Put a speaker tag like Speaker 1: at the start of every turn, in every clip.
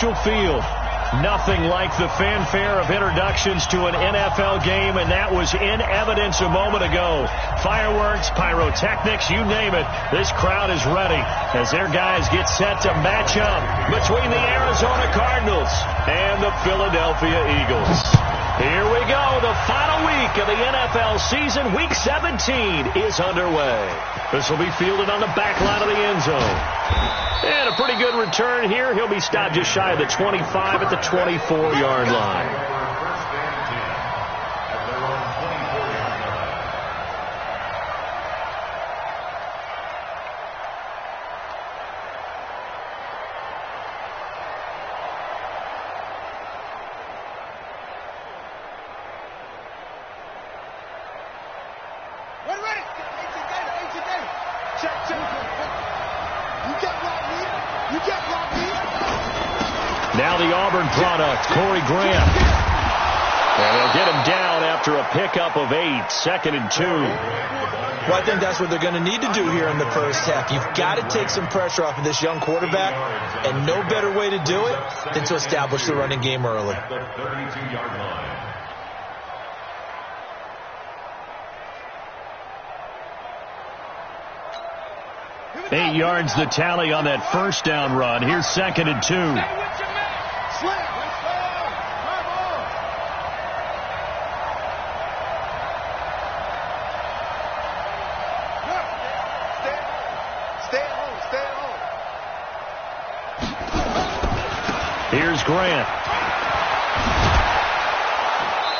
Speaker 1: Field. Nothing like the fanfare of introductions to an NFL game, and that was in evidence a moment ago. Fireworks, pyrotechnics, you name it. This crowd is ready as their guys get set to match up between the Arizona Cardinals and the Philadelphia Eagles. Here we go. The final week of the NFL season, Week 17, is underway. This will be fielded on the back line of the end zone. And a pretty good return here. He'll be stopped just shy of the 25 at the 24-yard line. Now the Auburn product, Corey Graham. And they'll get him down after a pickup of 8, 2nd and 2.
Speaker 2: Well, I think that's what they're going to need to do here in the first half. You've got to take some pressure off of this young quarterback, and no better way to do it than to establish the running game early.
Speaker 3: 32-yard line.
Speaker 1: Eight yards the tally on that first down run. Here's 2nd and 2. Here's Grant.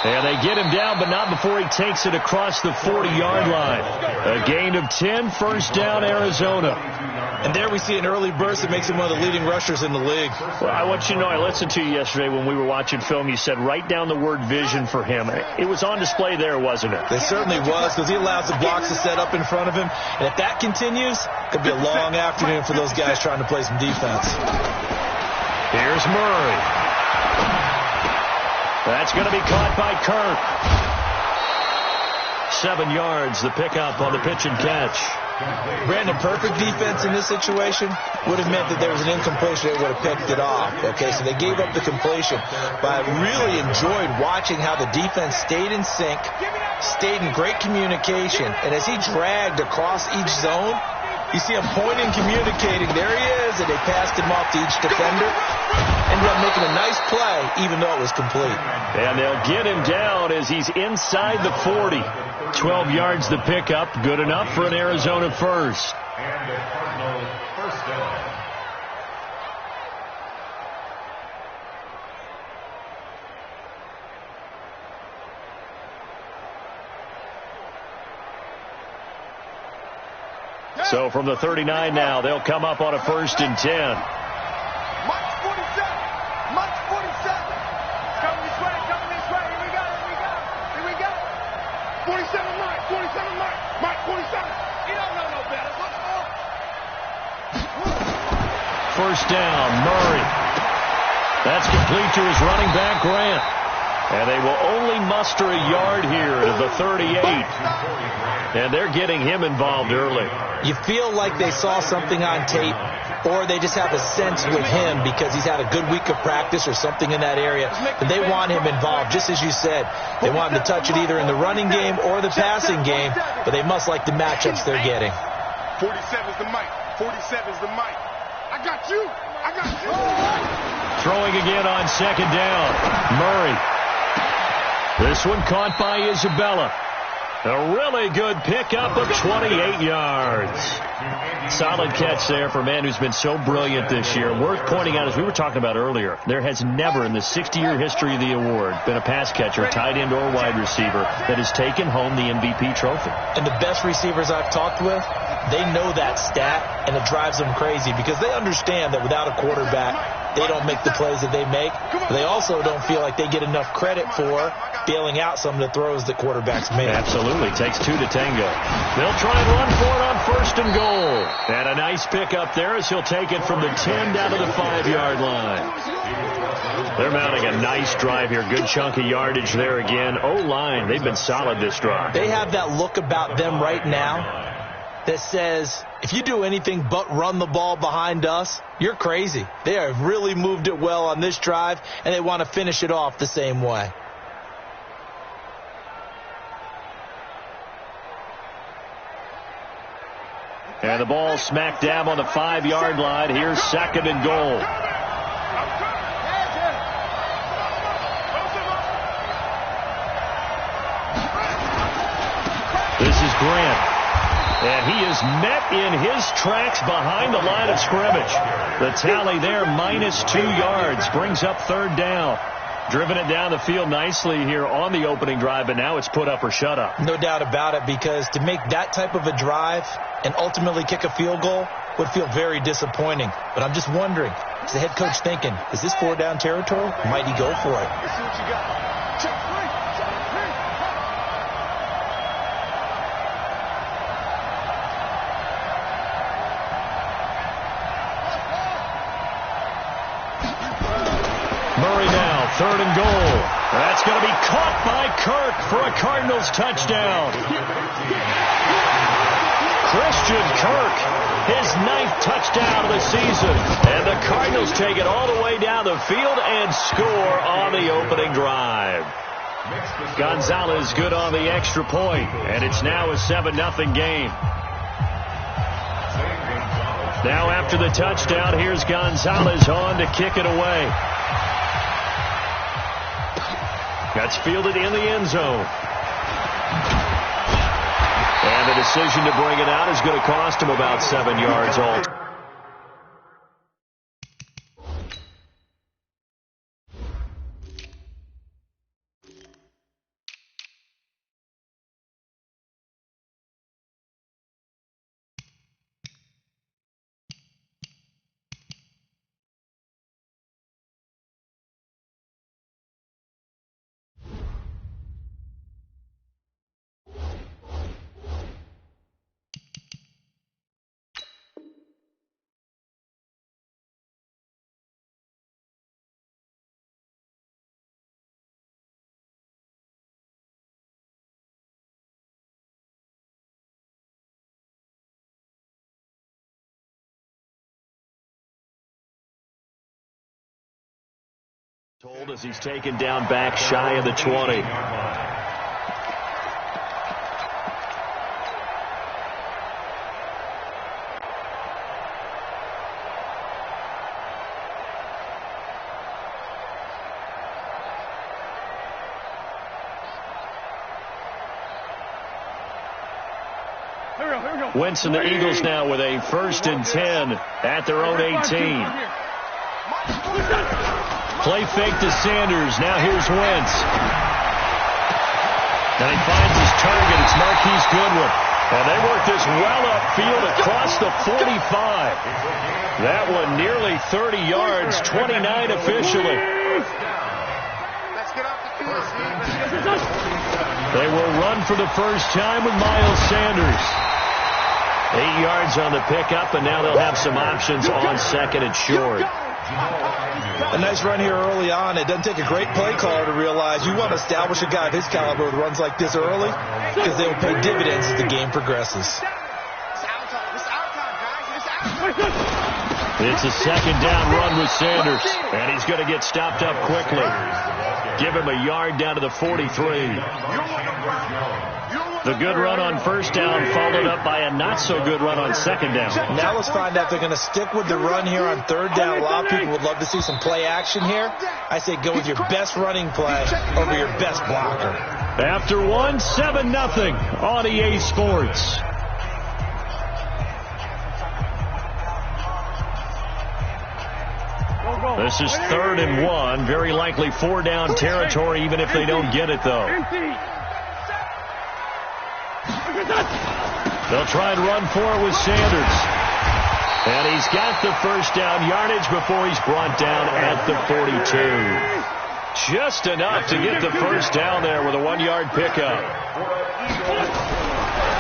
Speaker 1: And they get him down, but not before he takes it across the 40-yard line. A gain of 10, first down, Arizona.
Speaker 2: And there we see an early burst that makes him one of the leading rushers in the league.
Speaker 1: Well, I want you to know, I listened to you yesterday when we were watching film. You said write down the word vision for him. It was on display there, wasn't it?
Speaker 2: It certainly was, because he allows the blocks to set up in front of him. And if that continues, it could be a long afternoon for those guys trying to play some defense.
Speaker 1: Here's Murray. That's going to be caught by Kirk. 7 yards, the pickup on the pitch and catch.
Speaker 2: Brandon, perfect defense in this situation would have meant that there was an incompletion. They would have picked it off. Okay, so they gave up the completion. But I really enjoyed watching how the defense stayed in sync, stayed in great communication. And as he dragged across each zone, you see him pointing, communicating. There he is, and they passed him off to each defender. Ended up making a nice play, even though it was complete.
Speaker 1: And they'll get him down as he's inside the 40. 12 yards the pickup, good enough for an Arizona first.
Speaker 3: And the Cardinals first down.
Speaker 1: So from the 39 now, they'll come up on a 1st and 10.
Speaker 4: Mark 47. Mark 47. Coming this way, coming this way. Here we go, here we go. Here we go. 47 Mark, 47 Mark. Mark 47. You don't know no better. What's more?
Speaker 1: First down, Murray. That's complete to his running back, Grant. And they will only muster a yard here to the 38. And they're getting him involved early.
Speaker 2: You feel like they saw something on tape, or they just have a sense with him because he's had a good week of practice or something in that area. But they want him involved, just as you said. They want him to touch it either in the running game or the passing game, but they must like the matchups they're getting.
Speaker 4: 47's the mic. 47's the mic. I got you. I got you.
Speaker 1: Throwing again on 2nd down. Murray. This one caught by Isabella. A really good pickup of 28 yards. Solid catch there for a man who's been so brilliant this year. Worth pointing out, as we were talking about earlier, there has never in the 60-year history of the award been a pass catcher, tight end, or wide receiver that has taken home the MVP trophy.
Speaker 2: And the best receivers I've talked with, they know that stat, and it drives them crazy because they understand that without a quarterback, they don't make the plays that they make. But they also don't feel like they get enough credit for bailing out some of the throws that quarterbacks make.
Speaker 1: Absolutely. Takes 2 to tango. They'll try and run for it on 1st and goal. And a nice pickup there as he'll take it from the 10 down to the 5-yard line. They're mounting a nice drive here. Good chunk of yardage there again. O-line, they've been solid this drive.
Speaker 2: They have that look about them right now that says, if you do anything but run the ball behind us, you're crazy. They have really moved it well on this drive, and they want to finish it off the same way.
Speaker 1: And the ball smack dab on the 5-yard line. Here's 2nd and goal. This is Grant. And he is met in his tracks behind the line of scrimmage. The tally there, -2 yards, brings up 3rd down. Driven it down the field nicely here on the opening drive, but now it's put up or shut up.
Speaker 2: No doubt about it, because to make that type of a drive and ultimately kick a field goal would feel very disappointing. But I'm just wondering, is the head coach thinking, is this 4-down territory? Might he go for it?
Speaker 4: Let's see what you got. Check 3.
Speaker 1: Murray now, 3rd and goal. That's going to be caught by Kirk for a Cardinals touchdown. Christian Kirk, his 9th touchdown of the season. And the Cardinals take it all the way down the field and score on the opening drive. Gonzalez good on the extra point, and it's now a 7-0 game. Now after the touchdown, here's Gonzalez on to kick it away. That's fielded in the end zone. And the decision to bring it out is going to cost him about 7 yards all. Told as he's taken down back shy of the 20. Wentz and the Eagles now with a 1st and 10 at their own 18. Play fake to Sanders. Now here's Wentz. And he finds his target. It's Marquise Goodwin. And they work this well upfield across the 45. That one nearly 30 yards, 29 officially. They will run for the first time with Miles Sanders. 8 yards on the pickup, and now they'll have some options on 2nd and short.
Speaker 2: A nice run here early on. It doesn't take a great play caller to realize you want to establish a guy of his caliber with runs like this early, because they will pay dividends as the game progresses.
Speaker 1: It's a 2nd down run with Sanders, and he's going to get stopped up quickly. Give him a yard down to the 43. The good run on 1st down followed up by a not-so-good run on 2nd down.
Speaker 2: Now let's find out if they're going to stick with the run here on 3rd down. A lot of people would love to see some play action here. I say go with your best running play over your best blocker.
Speaker 1: After 7-0 on EA Sports. This is 3rd and 1. Very likely 4-down territory, even if they don't get it, though. They'll try and run for it with Sanders. And he's got the 1st down yardage before he's brought down at the 42. Just enough to get the 1st down there with a 1-yard pickup.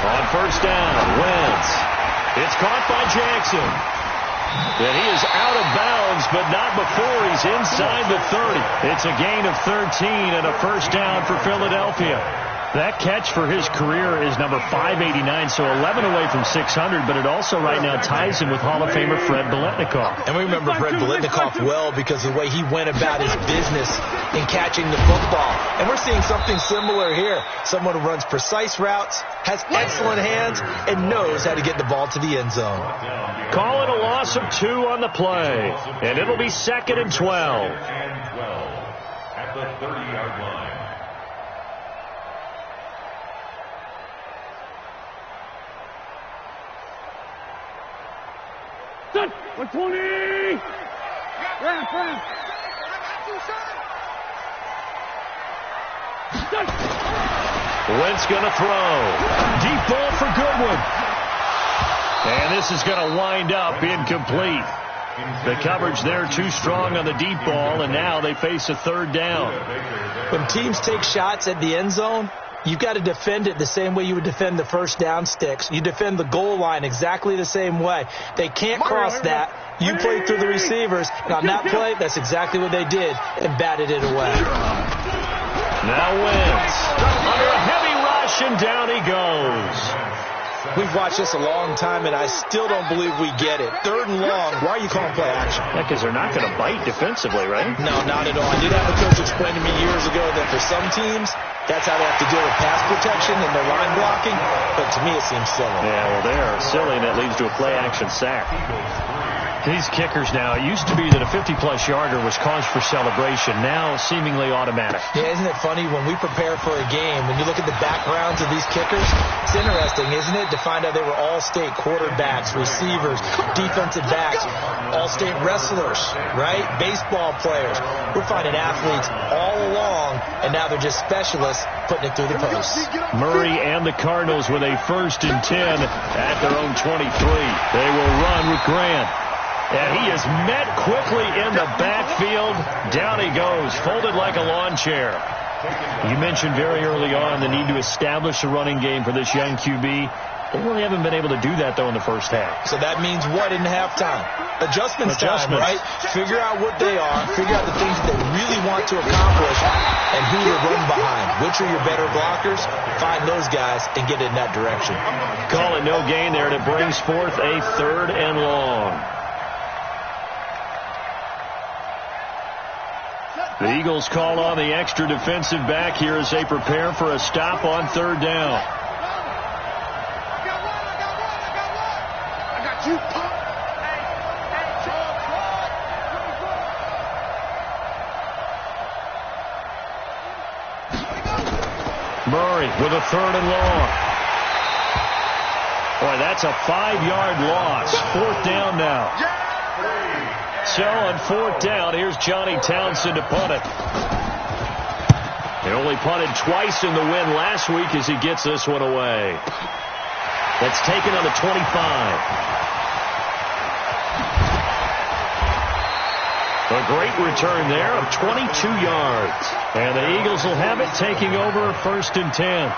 Speaker 1: On 1st down, Wentz. It's caught by Jackson. And he is out of bounds, but not before he's inside the 30. It's a gain of 13 and a 1st down for Philadelphia. That catch for his career is number 589, so 11 away from 600, but it also right now ties him with Hall of Famer Fred Biletnikoff.
Speaker 2: And we remember Fred Biletnikoff well because of the way he went about his business in catching the football. And we're seeing something similar here. Someone who runs precise routes, has excellent hands, and knows how to get the ball to the end zone.
Speaker 1: Call it a loss of 2 on the play, and it'll be 2nd and 12.
Speaker 3: At the 30-yard line.
Speaker 4: Done. 120. Ram.
Speaker 1: Wentz going to throw. Deep ball for Goodwin. And this is going to wind up incomplete. The coverage there too strong on the deep ball, and now they face a 3rd down.
Speaker 2: When teams take shots at the end zone, you've got to defend it the same way you would defend the first down sticks. You defend the goal line exactly the same way. They can't cross that. You play through the receivers. And on that play, that's exactly what they did and batted it away.
Speaker 1: Now Wentz under a heavy rush, and down he goes.
Speaker 2: We've watched this a long time, and I still don't believe we get it. 3rd and long. Why are you calling play action?
Speaker 1: Yeah, because they're not going to bite defensively, right?
Speaker 2: No, not at all. I did have a coach explain to me years ago that for some teams, that's how they have to deal with pass protection and their line blocking. But to me, it seems silly.
Speaker 1: Yeah, well, they're silly, and that leads to a play-action sack. These kickers now, it used to be that a 50-plus yarder was cause for celebration. Now, seemingly automatic.
Speaker 2: Yeah, isn't it funny when we prepare for a game, when you look at the backgrounds of these kickers, it's interesting, isn't it, to find out they were all-state quarterbacks, receivers, defensive backs, all-state wrestlers, right? Baseball players. We're finding athletes all along, and now they're just specialists putting it through the posts.
Speaker 1: Murray and the Cardinals with a 1st and 10 at their own 23. They will run with Grant. And he is met quickly in the backfield. Down he goes, folded like a lawn chair. You mentioned very early on the need to establish a running game for this young QB. They really haven't been able to do that, though, in the first half.
Speaker 2: So that means what in halftime? Adjustments time, right? Figure out what they are. Figure out the things that they really want to accomplish and who to run behind. Which are your better blockers? Find those guys and get in that direction.
Speaker 1: Call it no gain there, and it brings forth a 3rd and long. The Eagles call on the extra defensive back here as they prepare for a stop on 3rd down.
Speaker 4: I got you, punk.
Speaker 1: Murray with a 3rd and long. Boy, that's a 5-yard loss. 4th down now. So on 4th down, here's Johnny Townsend to punt it. He only punted twice in the win last week as he gets this one away. That's taken on the 25. A great return there of 22 yards. And the Eagles will have it, taking over 1st and 10.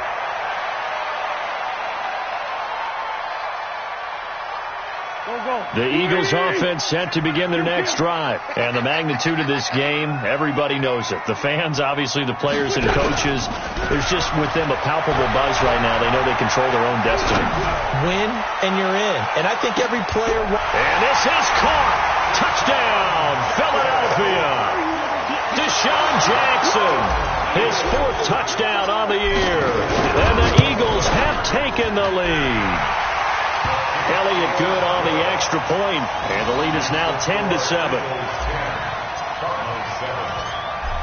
Speaker 1: The Eagles offense set to begin their next drive. And the magnitude of this game, everybody knows it. The fans, obviously the players and coaches, there's just with them a palpable buzz right now. They know they control their own destiny. Win and you're in. And I think every player... And this is caught. Touchdown, Philadelphia. Deshaun Jackson, his 4th touchdown on the year. And the Eagles have taken the lead. Elliott good on the extra point, and the lead is now 10-7.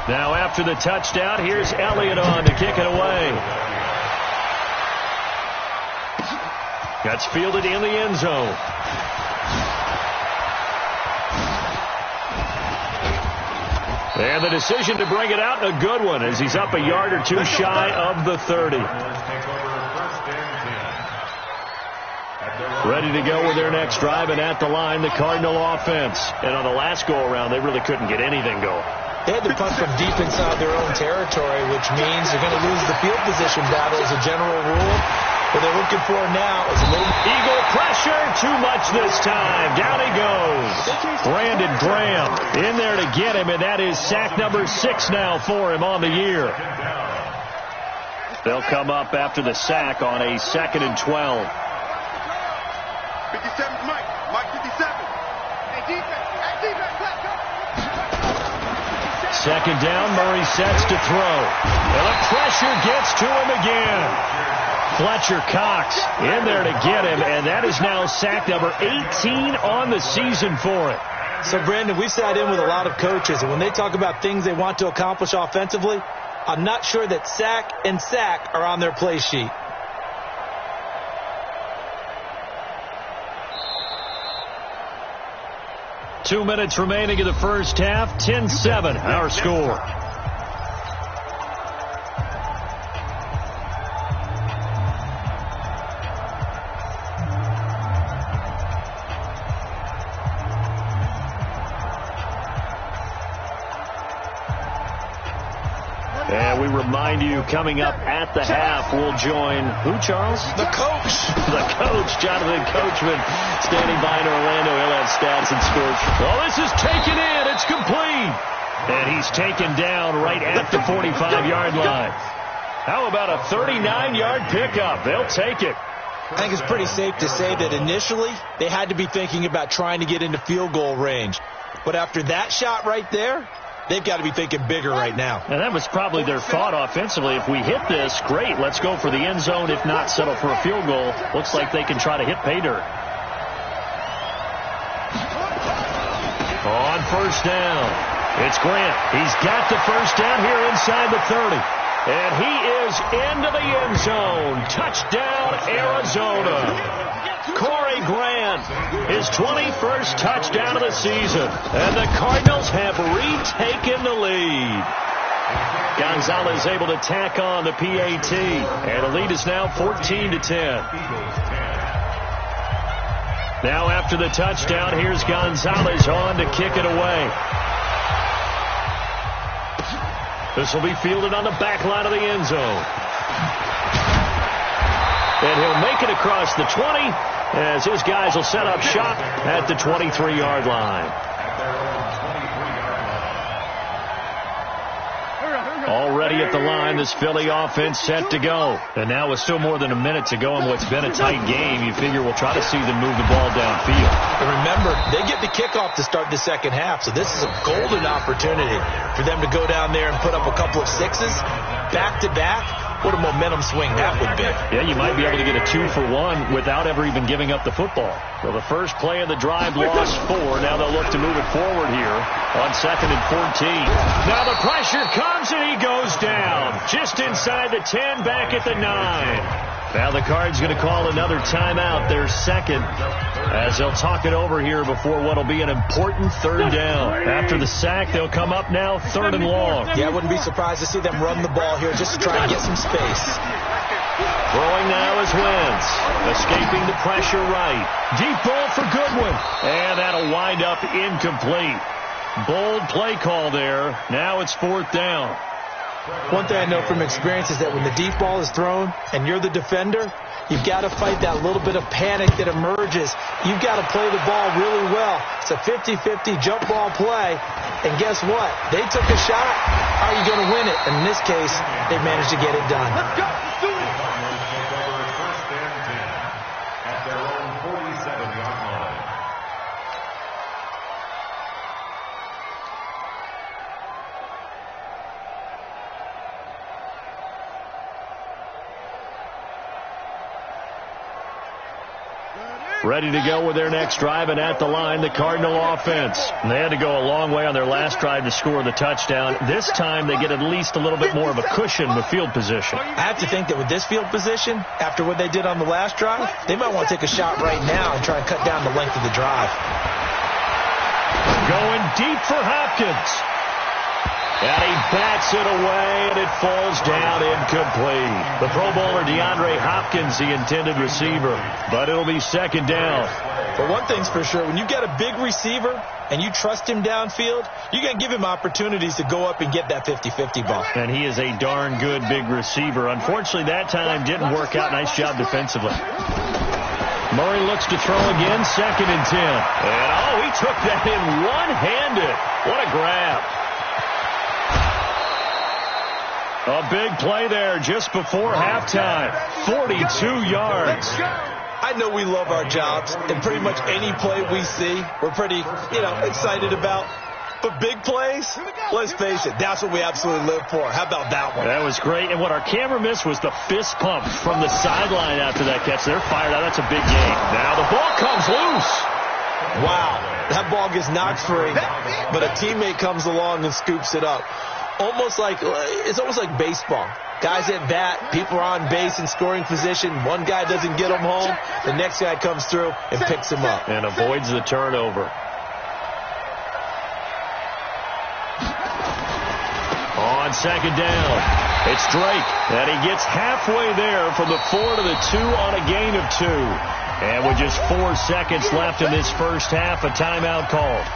Speaker 1: Now after the touchdown, here's Elliott on to kick it away. That's fielded in the end zone. And the decision to bring it out, a good one, as he's up a yard or two shy of the 30. Ready to go with their next drive, and at the line, the Cardinal offense. And on the last go-around, they really couldn't get anything going.
Speaker 2: They had to punt from deep inside their own territory, which means they're going to lose the field position battle as a general rule. What they're looking for now is a little...
Speaker 1: Eagle pressure, too much this time. Down he goes. Brandon Graham in there to get him, and that is sack number 6 now for him on the year. They'll come up after the sack on a 2nd and 12.
Speaker 4: 57's Mike. Mike 57. Hey, defense. Hey, defense. Let's go.
Speaker 1: 2nd down. Murray sets to throw. And the pressure gets to him again. Fletcher Cox in there to get him, and that is now sack number 18 on the season for it.
Speaker 2: So, Brandon, we've sat in with a lot of coaches, and when they talk about things they want to accomplish offensively, I'm not sure that sack and sack are on their play sheet.
Speaker 1: Two minutes remaining in the first half. 10-7, our score. And we remind you, coming up at the half, we'll join who, Charles?
Speaker 2: The coach.
Speaker 1: The coach, Jonathan Coachman, standing by in Orlando. He'll have stats and scores. Oh, this is taken in. It's complete. And he's taken down right at the 45-yard line. How about a 39-yard pickup? They'll take it.
Speaker 2: I think it's pretty safe to say that initially they had to be thinking about trying to get into field goal range. But after that shot right there, they've got to be thinking bigger right now.
Speaker 1: And that was probably their thought offensively. If we hit this, great. Let's go for the end zone. If not, settle for a field goal. Looks like they can try to hit pay dirt. On 1st down, it's Grant. He's got the 1st down here inside the 30. And he is into the end zone. Touchdown, Arizona. Corey Grant, his 21st touchdown of the season. And the Cardinals have retaken the lead. Gonzalez able to tack on the PAT. And the lead is now 14-10. Now after the touchdown, here's Gonzalez on to kick it away. This will be fielded on the back line of the end zone. And he'll make it across the 20 as his guys will set up shop at the 23-yard line. Already at the line, this Philly offense set to go. And now with still more than a minute to go in what's been a tight game, you figure we'll try to see them move the ball downfield.
Speaker 2: And remember, they get the kickoff to start the second half, so this is a golden opportunity for them to go down there and put up a couple of sixes back-to-back. What a momentum swing that would be.
Speaker 1: Yeah, you might be able to get a 2-for-1 without ever even giving up the football. So the first play of the drive lost 4. Now they'll look to move it forward here on 2nd and 14. Now the pressure comes and he goes down. Just inside the 10, back at the 9. Now the Cards going to call another timeout, their second, as they'll talk it over here before what will be an important 3rd down. After the sack, they'll come up now 3rd and long.
Speaker 2: Yeah, I wouldn't be surprised to see them run the ball here just to try and get some space.
Speaker 1: Throwing now is Wentz, escaping the pressure right. Deep ball for Goodwin, and that'll wind up incomplete. Bold play call there. Now it's 4th down.
Speaker 2: One thing I know from experience is that when the deep ball is thrown and you're the defender, you've got to fight that little bit of panic that emerges. You've got to play the ball really well. It's a 50-50 jump ball play. And guess what? They took a shot. How are you going to win it? And in this case, they managed to get it done.
Speaker 4: Let's go. Let's do it.
Speaker 3: At their own 47-yard line.
Speaker 1: Ready to go with their next drive, and at the line, the Cardinal offense. And they had to go a long way on their last drive to score the touchdown. This time, they get at least a little bit more of a cushion with field position.
Speaker 2: I have to think that with this field position, after what they did on the last drive, they might want to take a shot right now and try and cut down the length of the drive.
Speaker 1: Going deep for Hopkins. And he bats it away, and it falls down incomplete. The Pro Bowler DeAndre Hopkins, the intended receiver. But it'll be 2nd down.
Speaker 2: But one thing's for sure, when you've got a big receiver and you trust him downfield, you're going to give him opportunities to go up and get that 50-50 ball.
Speaker 1: And he is a darn good big receiver. Unfortunately, that time didn't work out. Nice job defensively. Murray looks to throw again, 2nd and 10. And, he took that in one-handed. What a grab. A big play there just before halftime. 42 yards.
Speaker 2: I know we love our jobs, and pretty much any play we see, we're pretty, excited about. But big plays, let's face it, that's what we absolutely live for. How about that one?
Speaker 1: That was great. And what our camera missed was the fist pump from the sideline after that catch. They're fired out. That's a big game. Now the ball comes loose.
Speaker 2: Wow, that ball gets knocked free, but a teammate comes along and scoops it up. It's almost like baseball. Guys at bat, people are on base in scoring position. One guy doesn't get them home. The next guy comes through and picks him up.
Speaker 1: And avoids the turnover. On second down, it's Drake, and he gets halfway there from the 4 to the 2 on a gain of 2. And with just 4 seconds left in this first half, a timeout called.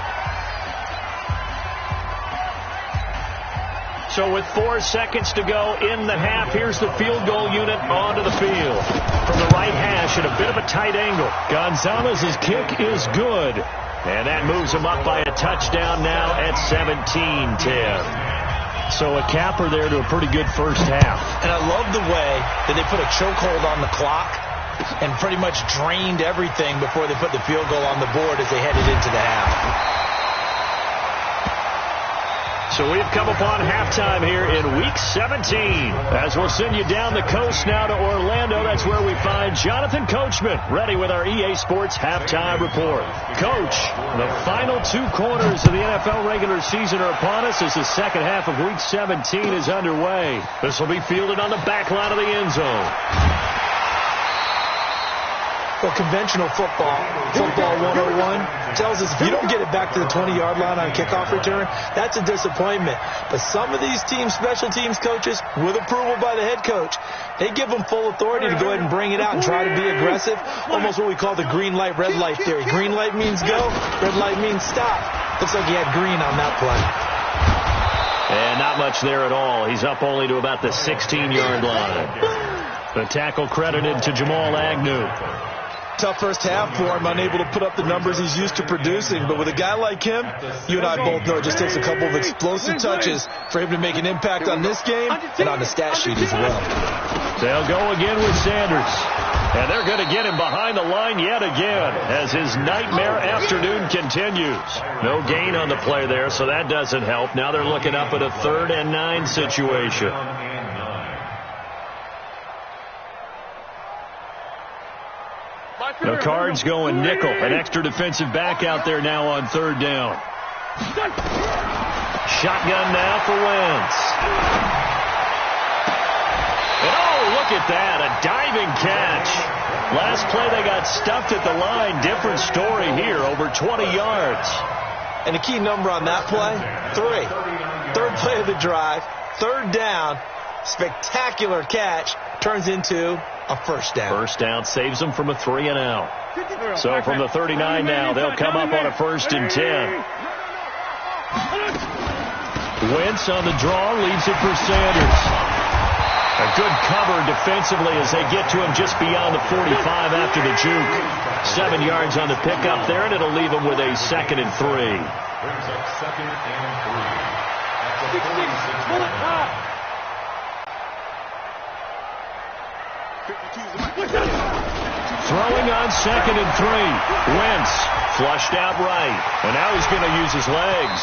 Speaker 1: So with 4 seconds to go in the half, here's the field goal unit onto the field. From the right hash at a bit of a tight angle. Gonzalez's kick is good. And that moves him up by a touchdown now at 17-10. So a capper there to a pretty good first half.
Speaker 2: And I love the way that they put a chokehold on the clock and pretty much drained everything before they put the field goal on the board as they headed into the half.
Speaker 1: So we've come upon halftime here in Week 17. As we'll send you down the coast now to Orlando, that's where we find Jonathan Coachman, ready with our EA Sports Halftime Report. Coach, the final 2 quarters of the NFL regular season are upon us as the second half of Week 17 is underway. This will be fielded on the back line of the end zone.
Speaker 2: Well, conventional football 101, tells us if you don't get it back to the 20-yard line on kickoff return, that's a disappointment. But some of these teams, special teams coaches, with approval by the head coach, they give them full authority to go ahead and bring it out and try to be aggressive, almost what we call the green light, red light theory. Green light means go, red light means stop. Looks like he had green on that play.
Speaker 1: And not much there at all. He's up only to about the 16-yard line. The tackle credited to Jamal Agnew.
Speaker 2: Tough first half for him, unable to put up the numbers he's used to producing. But with a guy like him, you and I both know it just takes a couple of explosive touches for him to make an impact on this game and on the stat sheet as well.
Speaker 1: They'll go again with Sanders. And they're going to get him behind the line yet again as his nightmare afternoon continues. No gain on the play there, so that doesn't help. Now they're looking up at a 3rd and 9 situation. The Cards going nickel. An extra defensive back out there now on 3rd down. Shotgun now for Wentz. And oh, look at that. A diving catch. Last play they got stuffed at the line. Different story here. Over 20 yards.
Speaker 2: And the key number on that play, 3. 3rd play of the drive. 3rd down. Spectacular catch. Turns into a first down.
Speaker 1: First down saves them from a 3 and out. So from the 39 now, they'll come up on a 1st and 10. Wentz on the draw, leaves it for Sanders. A good cover defensively as they get to him just beyond the 45 after the juke. 7 yards on the pickup there, and it'll leave him with a 2nd and 3.
Speaker 3: Brings up 2nd and 3. At the 46-yard line.
Speaker 1: Throwing on 2nd and 3. Wentz flushed out right. And now he's going to use his legs.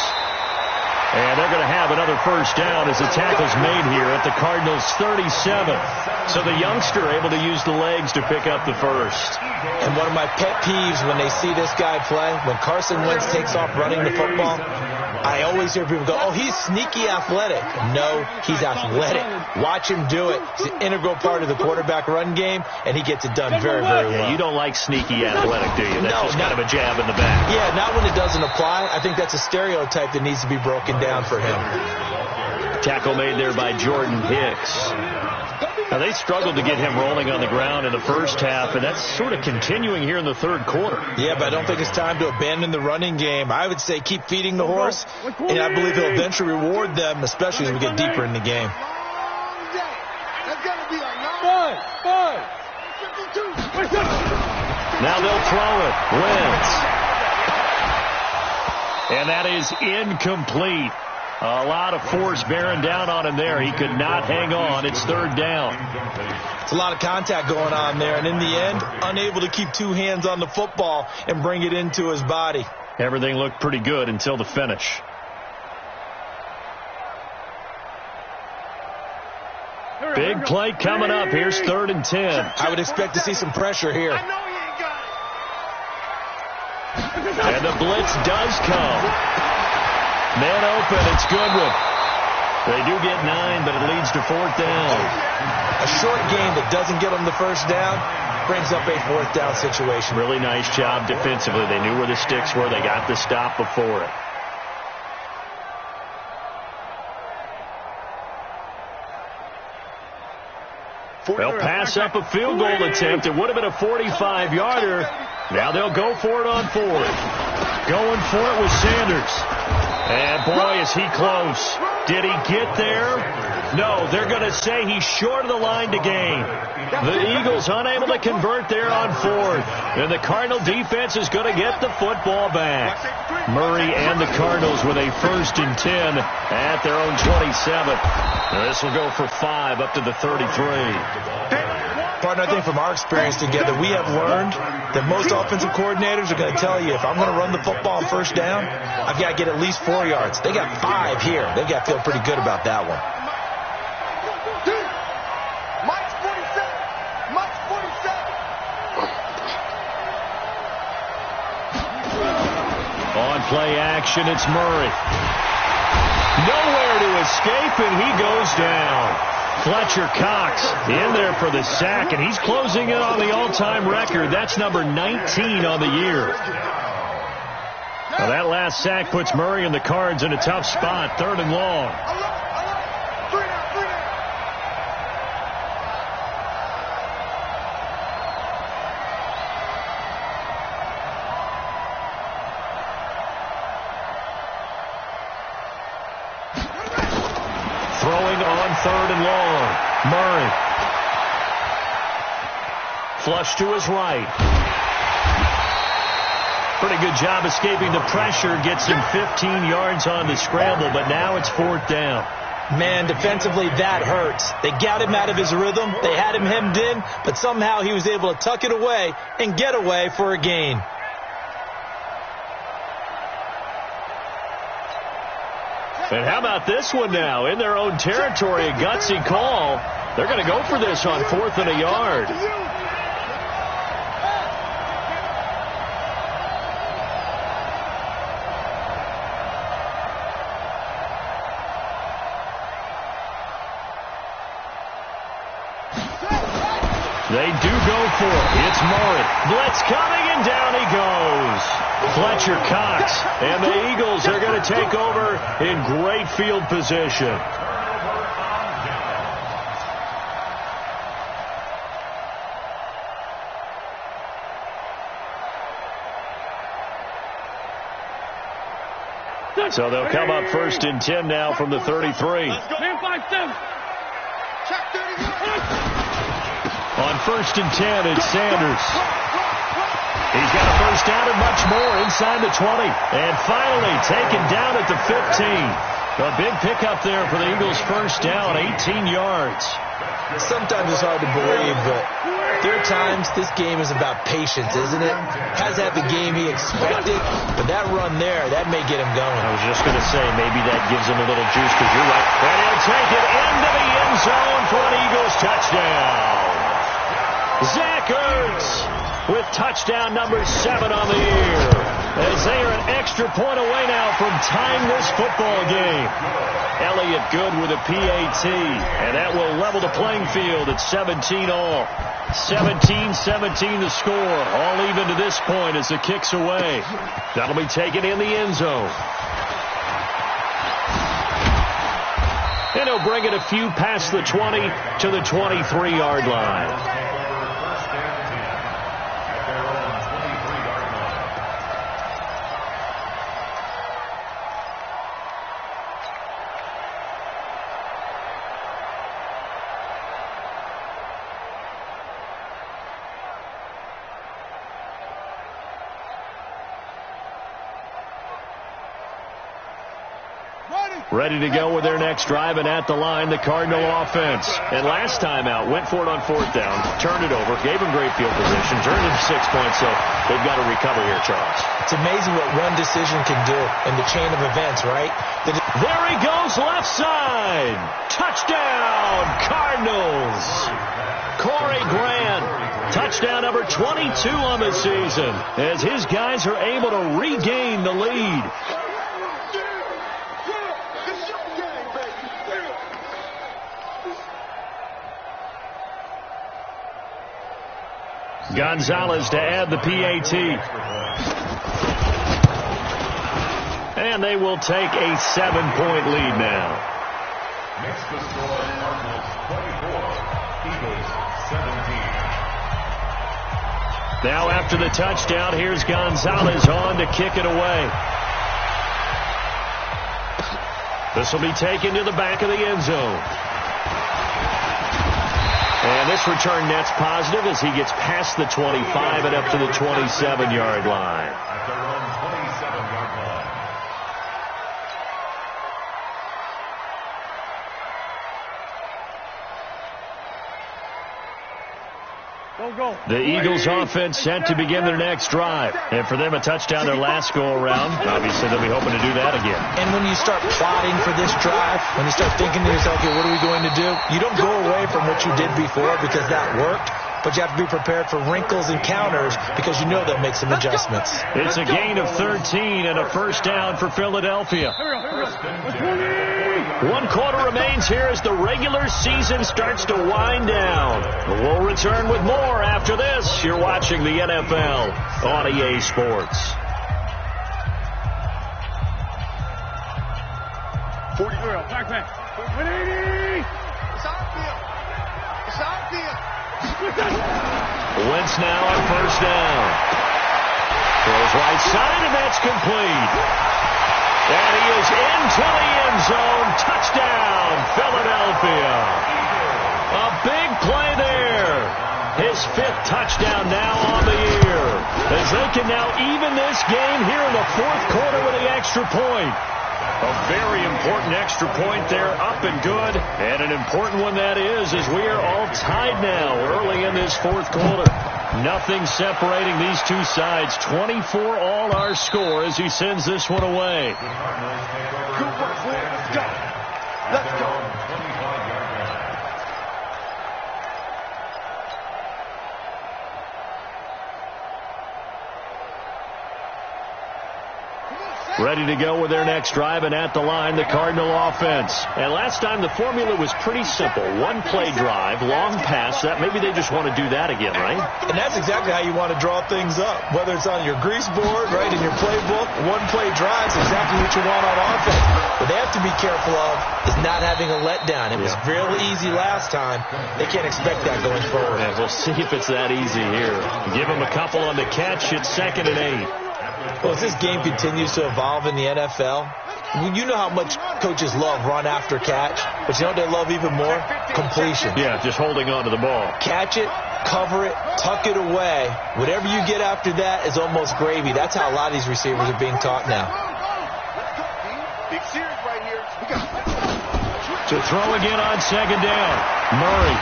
Speaker 1: And they're going to have another first down as the tackle's made here at the Cardinals' 37. So the youngster able to use the legs to pick up the first.
Speaker 2: And one of my pet peeves when they see this guy play, when Carson Wentz takes off running the football, I always hear people go, oh, he's sneaky athletic. No, he's athletic. Watch him do it. He's an integral part of the quarterback run game, and he gets it done very, very well.
Speaker 1: Yeah, you don't like sneaky athletic, do you? That's just kind of a jab in the back.
Speaker 2: Yeah, not when it doesn't apply. I think that's a stereotype that needs to be broken down for him.
Speaker 1: Tackle made there by Jordan Hicks. Now, they struggled to get him rolling on the ground in the first half, and that's sort of continuing here in the 3rd quarter.
Speaker 2: Yeah, but I don't think it's time to abandon the running game. I would say keep feeding the horse, and I believe he'll eventually reward them, especially as we get deeper in the game.
Speaker 1: Now they'll throw it. Wentz. And that is incomplete. A lot of force bearing down on him there. He could not hang on. It's third down.
Speaker 2: It's a lot of contact going on there, and in the end, unable to keep two hands on the football and bring it into his body.
Speaker 1: Everything looked pretty good until the finish. Big play coming up. Here's 3rd and 10.
Speaker 2: I would expect to see some pressure here.
Speaker 1: And the blitz does come. Man open. It's Goodwin. They do get 9, but it leads to 4th down.
Speaker 2: A short game that doesn't get them the first down brings up a 4th down situation.
Speaker 1: Really nice job defensively. They knew where the sticks were. They got the stop before it. They'll pass up a field goal attempt. It would have been a 45-yarder. Now they'll go for it on 4th. Going for it was Sanders. And boy, is he close. Did he get there? No, they're going to say he's short of the line to gain. The Eagles unable to convert there on 4th. And the Cardinal defense is going to get the football back. Murray and the Cardinals with a 1st and 10 at their own 27. This will go for 5 up to the 33.
Speaker 2: Partner, I think from our experience together, we have learned that most offensive coordinators are going to tell you, if I'm going to run the football on 1st down, I've got to get at least 4 yards. They got 5 here. They've got to feel pretty good about that one.
Speaker 4: Mike's 47. Mike's 47.
Speaker 1: On play action, it's Murray. Nowhere to escape, and he goes down. Fletcher Cox in there for the sack, and he's closing in on the all-time record. That's number 19 on the year. Now that last sack puts Murray and the Cards in a tough spot, 3rd and long. Throwing on 3rd and long. Murray. Flush to his right. Pretty good job escaping the pressure. Gets him 15 yards on the scramble, but now it's 4th down.
Speaker 2: Man, defensively, that hurts. They got him out of his rhythm. They had him hemmed in, but somehow he was able to tuck it away and get away for a gain.
Speaker 1: And how about this one now? In their own territory, a gutsy call. They're going to go for this on 4th and a yard. They do go for it. It's Murray. Blitz coming, and down he goes. Fletcher Cox. And the Eagles are going to take over in great field position. So they'll come up 1st and 10 now from the 33. On 1st and 10, it's Sanders. He's got a 1st down and much more inside the 20. And finally taken down at the 15. A big pickup there for the Eagles' 1st down, 18 yards.
Speaker 2: Sometimes it's hard to believe, but there are times this game is about patience, isn't it? Has had the game he expected, but that run there, that may get him going.
Speaker 1: I was just going to say, maybe that gives him a little juice, because you're right. And he'll take it into the end zone for an Eagles touchdown. Zach Ertz with touchdown number 7 on the year, as they are an extra point away now from tying this football game. Elliott Good with a PAT, and that will level the playing field at 17 all. 17-17 the score, all even to this point as the kick's away. That'll be taken in the end zone. And he'll bring it a few past the 20 to the 23-yard line.
Speaker 4: Ready.
Speaker 1: Ready to go with their next drive, and at the line, the Cardinal offense. And last time out, went for it on 4th down, turned it over, gave them great field position, turned it 6 points, so they've got to recover here, Charles.
Speaker 2: It's amazing what one decision can do in the chain of events, right?
Speaker 1: There he goes, left side. Touchdown, Cardinals. Corey Grant, touchdown number 22 on the season, as his guys are able to regain the lead. Gonzalez to add the PAT. And they will take a 7-point lead now.
Speaker 3: Next to score, Cardinals 24, Eagles 17.
Speaker 1: Now after the touchdown, here's Gonzalez on to kick it away. This will be taken to the back of the end zone. And this return net's positive as he gets past the 25 and up to the 27-yard line.
Speaker 3: At their own 27-yard line.
Speaker 1: The Eagles offense set to begin their next drive. And for them, a touchdown their last go-around. Obviously, they'll be hoping to do that again.
Speaker 2: And when you start plotting for this drive, when you start thinking to yourself, okay, what are we going to do? You don't go away from what you did before because that worked. But you have to be prepared for wrinkles and counters because you know they'll make some adjustments.
Speaker 1: It's a gain of 13 and a first down for Philadelphia. 1 quarter remains here as the regular season starts to wind down. We'll return with more after this. You're watching the NFL on EA Sports.
Speaker 4: 40 girl, backpack. 180. It's outfield. It's outfield.
Speaker 1: Wentz now on first down. Throws right side, and that's complete. And he is into the end zone. Touchdown, Philadelphia. A big play there. His 5th touchdown now on the year, as they can now even this game here in the 4th quarter with the extra point. A very important extra point there, up and good. And an important one that is, as we are all tied now early in this 4th quarter. Nothing separating these two sides. 24 all our score as he sends this one away.
Speaker 4: Good work, boy. Let's go. Let's go.
Speaker 1: Ready to go with their next drive, and at the line, the Cardinal offense. And last time, the formula was pretty simple. 1-play drive, long pass. That maybe they just want to do that again, right?
Speaker 2: And that's exactly how you want to draw things up. Whether it's on your grease board, right, in your playbook, 1-play drive is exactly what you want on offense. What they have to be careful of is not having a letdown. It was real easy last time. They can't expect that going forward.
Speaker 1: Yeah, we'll see if it's that easy here. Give them a couple on the catch. It's 2nd and 8.
Speaker 2: Well, as this game continues to evolve in the NFL, you know how much coaches love run after catch, but you know what they love even more? Completion.
Speaker 1: Yeah, just holding on to the ball.
Speaker 2: Catch it, cover it, tuck it away. Whatever you get after that is almost gravy. That's how a lot of these receivers are being taught now.
Speaker 4: Big series right here.
Speaker 1: To throw again on 2nd down. Murray.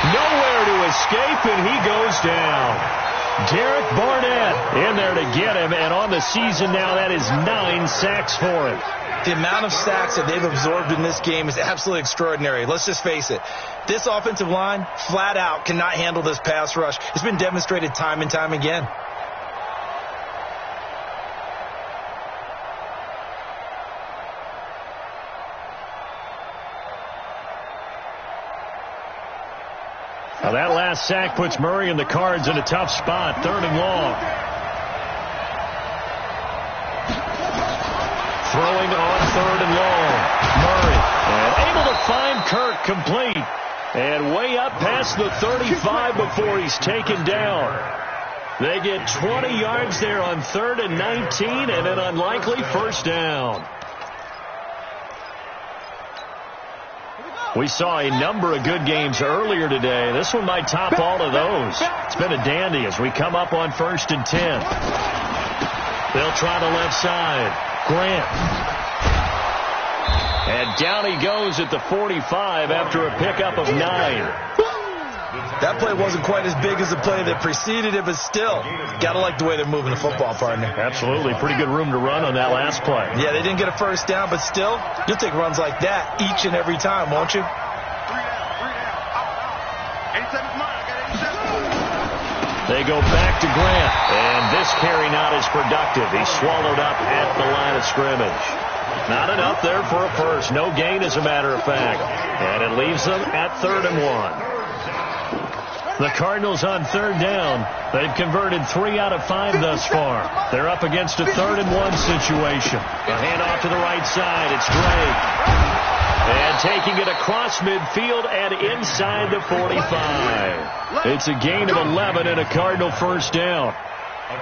Speaker 1: Nowhere to escape, and he goes down. Derek Barnett in there to get him, and on the season now, that is 9 sacks for him.
Speaker 2: The amount of sacks that they've absorbed in this game is absolutely extraordinary. Let's just face it. This offensive line, flat out, cannot handle this pass rush. It's been demonstrated time and time again.
Speaker 1: Now that last sack puts Murray and the Cards in a tough spot. 3rd and long. Throwing on 3rd and long. Murray. And able to find Kirk complete. And way up past the 35 before he's taken down. They get 20 yards there on 3rd and 19 and an unlikely first down. We saw a number of good games earlier today. This one might top all of those. It's been a dandy as we come up on 1st and 10. They'll try the left side. Grant. And down he goes at the 45 after a pickup of 9.
Speaker 2: That play wasn't quite as big as the play that preceded it, but still, got to like the way they're moving the football, partner.
Speaker 1: Absolutely. Pretty good room to run on that last play.
Speaker 2: Yeah, they didn't get a first down, but still, you'll take runs like that each and every time, won't you?
Speaker 4: 3 down. 87's mine. I got 87.
Speaker 1: They go back to Grant, and this carry not as productive. He's swallowed up at the line of scrimmage. Not enough there for a first. No gain, as a matter of fact. And it leaves them at 3rd and 1. The Cardinals on 3rd down. They've converted 3 out of 5 thus far. They're up against a 3rd and 1 situation. A handoff to the right side. It's Drake. And taking it across midfield and inside the 45. It's a gain of 11 and a Cardinal first down.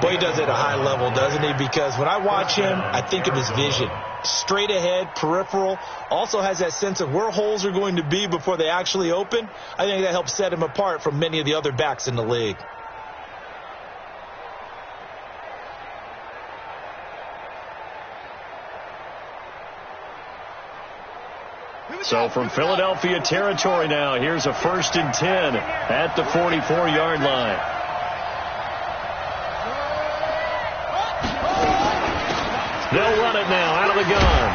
Speaker 2: Boy, he does it at a high level, doesn't he? Because when I watch him, I think of his vision. Straight ahead, peripheral. Also has that sense of where holes are going to be before they actually open. I think that helps set him apart from many of the other backs in the league.
Speaker 1: So from Philadelphia territory now, here's a 1st and 10 at the 44-yard line. They'll run it now out of the gun.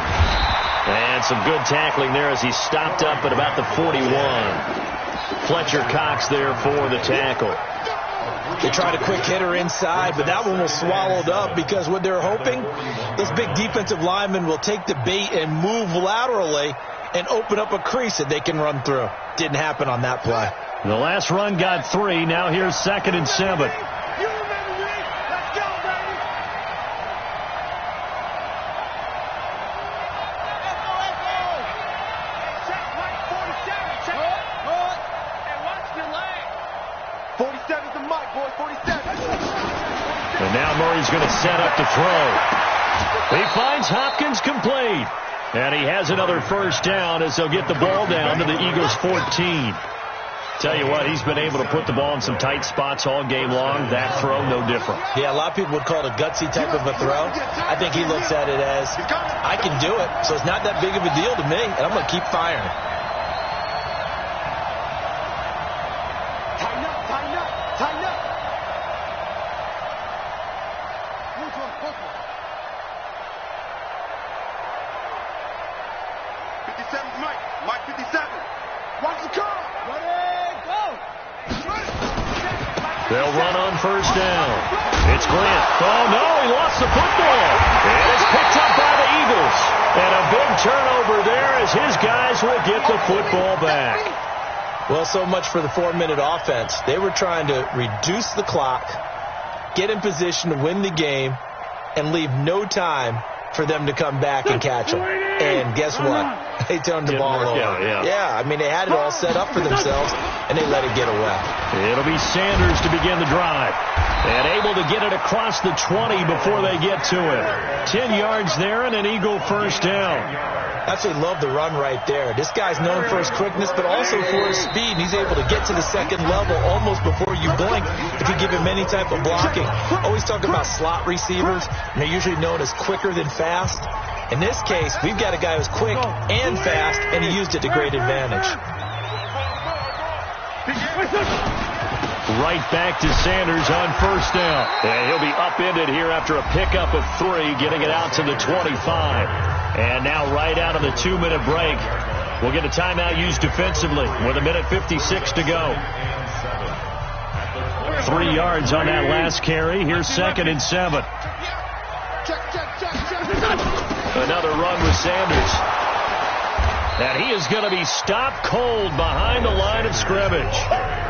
Speaker 1: And some good tackling there as he stopped up at about the 41. Fletcher Cox there for the tackle.
Speaker 2: They tried a quick hitter inside, but that one was swallowed up because what they're hoping, this big defensive lineman will take the bait and move laterally and open up a crease that they can run through. Didn't happen on that play.
Speaker 1: The last run got 3. Now here's 2nd and 7. And now Murray's going to set up to throw. He finds Hopkins complete. And he has another first down as they'll get the ball down to the Eagles' 14. Tell you what, he's been able to put the ball in some tight spots all game long. That throw, no different.
Speaker 2: Yeah, a lot of people would call it a gutsy type of a throw. I think he looks at it as, I can do it, so it's not that big of a deal to me, and I'm going to keep firing.
Speaker 4: Tighten up, tighten up, tighten up. Move to him, close one. 57's Mike. Mike 57. Watch the car. Ready, go.
Speaker 1: They'll run on first down. It's Grant. Oh, no, he lost the football. And it's picked up by the Eagles. And a big turnover there as his guys will get the football back.
Speaker 2: Well, so much for the 4-minute offense. They were trying to reduce the clock, get in position to win the game, and leave no time for them to come back and catch them. And guess what? They turned the ball over. Yeah, I mean, they had it all set up for themselves, and they let it get away.
Speaker 1: It'll be Sanders to begin the drive. And able to get it across the 20 before they get to it. 10 yards there and an Eagle first down.
Speaker 2: Absolutely love the run right there. This guy's known for his quickness, but also for his speed. And he's able to get to the second level almost before you blink if you give him any type of blocking. Always talk about slot receivers, and they're usually known as quicker than fast. In this case, we've got a guy who's quick and fast, and he used it to great advantage.
Speaker 1: Right back to Sanders on first down. And he'll be upended here after a pickup of 3, getting it out to the 25. And now right out of the 2-minute break, we'll get a timeout used defensively with 1:56 to go. 3 yards on that last carry. Here's 2nd and 7. Another run with Sanders. And he is going to be stopped cold behind the line of scrimmage.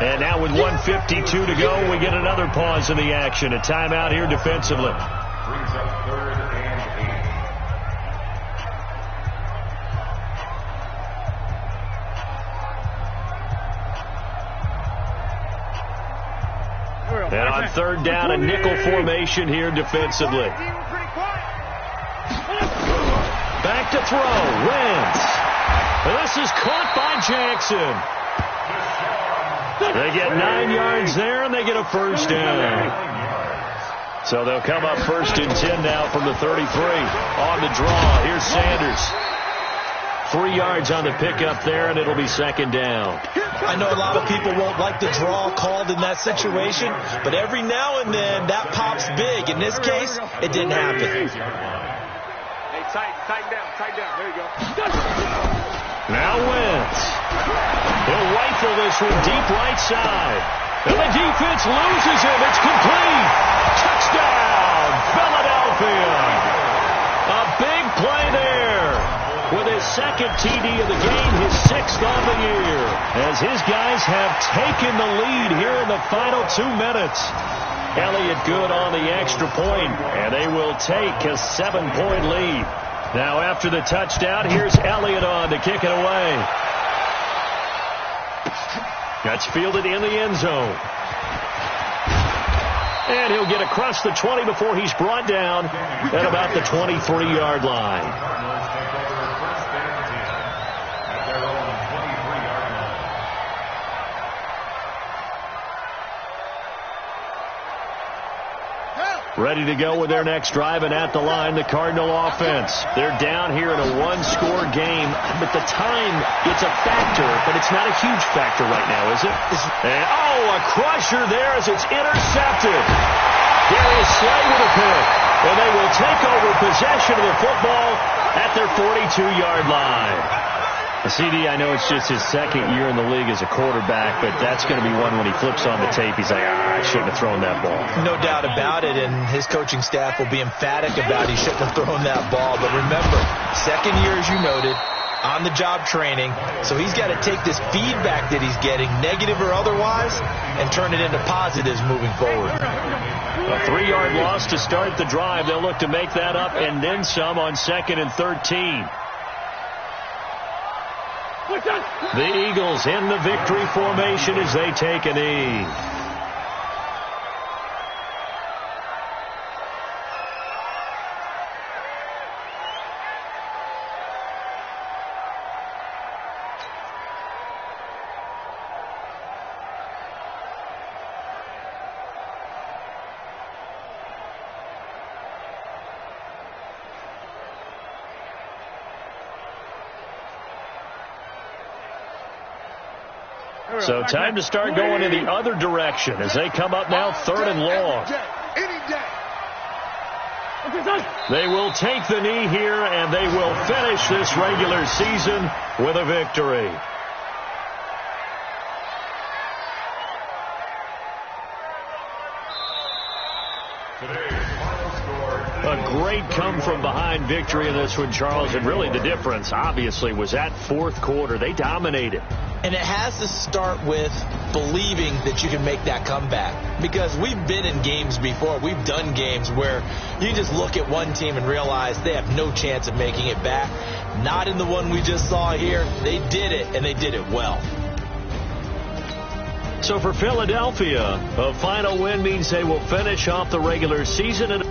Speaker 1: And now with 1:52 to go, we get another pause in the action. A timeout here defensively.
Speaker 3: Brings up 3rd and 8.
Speaker 1: And on 3rd down, a nickel formation here defensively. Back to throw. Wentz. This is caught by Jackson. They get 9 yards there, and they get a first down. So they'll come up 1st and 10 now from the 33. On the draw, here's Sanders. 3 yards on the pickup there, and it'll be second down.
Speaker 2: I know a lot of people won't like the draw called in that situation, but every now and then that pops big. In this case, it didn't happen.
Speaker 4: Hey, tighten down. There you go.
Speaker 1: Now Wentz. He'll rifle this one deep right side. And the defense loses him. It's complete. Touchdown, Philadelphia. A big play there. With his second TD of the game, his 6th on the year. As his guys have taken the lead here in the final 2 minutes. Elliott good on the extra point, and they will take a 7-point lead. Now after the touchdown, here's Elliott on to kick it away. That's fielded in the end zone. And he'll get across the 20 before he's brought down at about the 23-yard line. Ready to go with their next drive, and at the line, the Cardinal offense. They're down here in a 1-score game, but the time, it's a factor, but it's not a huge factor right now, is it? And, a crusher there as it's intercepted. Darius Slay with a pick, and they will take over possession of the football at their 42-yard line. CD, I know it's just his 2nd year in the league as a quarterback, but that's going to be one when he flips on the tape, he's like, I shouldn't have thrown that ball.
Speaker 2: No doubt about it, and his coaching staff will be emphatic about he shouldn't have thrown that ball. But remember, 2nd year, as you noted, on-the-job training, so he's got to take this feedback that he's getting, negative or otherwise, and turn it into positives moving forward.
Speaker 1: A 3-yard loss to start the drive. They'll look to make that up and then some on 2nd and 13. The Eagles in the victory formation as they take a knee. So time to start going in the other direction as they come up now 3rd and long. They will take the knee here, and they will finish this regular season with a victory. A great come-from-behind victory in this one, Charles, and really the difference, obviously, was that 4th quarter. They dominated.
Speaker 2: And it has to start with believing that you can make that comeback. Because we've been in games before. We've done games where you just look at one team and realize they have no chance of making it back. Not in the one we just saw here. They did it, and they did it well.
Speaker 1: So for Philadelphia, a final win means they will finish off the regular season.